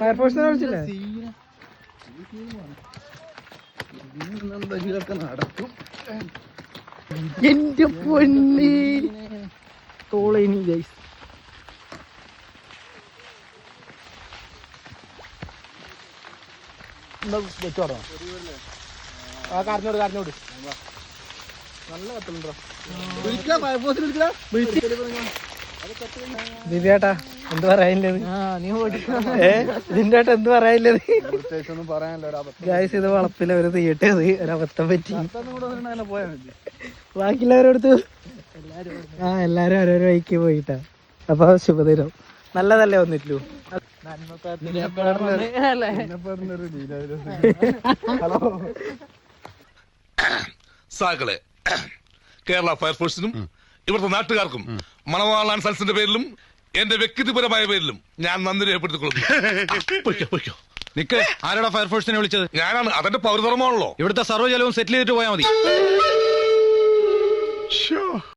ഫയർഫോഴ്സിനെ വിളിച്ചില്ലേ? നടക്കും. എന്റെ പൊന്നി തോളേനി ഗൈസ്. വെച്ചോടോ ആ കരഞ്ഞോട് കരഞ്ഞോട്. നല്ല കത്തലുണ്ടോ ദിവ്യേട്ടാ എന്ത് പറയാനില്ലത്? ഇതിന്റെ ഏട്ടാ എന്ത് പറയാനില്ലത്? ഗൈസ് ഇത് വളപ്പില ഒരു തീട്ടത് ഒരബദ്ധം പറ്റി. ബാക്കിയുള്ളവരോടത്ത് എല്ലാരും ഓരോരോ വഴിക്ക് പോയിട്ടാ. അപ്പൊ ശുഭദിനം. നല്ലതല്ലേ വന്നിട്ടില്ലു? സാക്കളെ, കേരള ഫയർഫോഴ്സിനും ഇവിടുത്തെ നാട്ടുകാർക്കും മണവാളാൻ സൽസിന്റെ പേരിലും എന്റെ വ്യക്തിപരമായ പേരിലും ഞാൻ നന്ദി രേഖപ്പെടുത്തിക്കൊള്ളുന്നു. നിക്ക്, ആരോടാ ഫയർഫോഴ്സിനെ വിളിച്ചത്? ഞാനാണ്. അതെന്റെ പൗരധർമ്മമാണല്ലോ. ഇവിടുത്തെ സർവ്വജലവും സെറ്റിൽ ചെയ്തിട്ട് പോയാൽ മതി.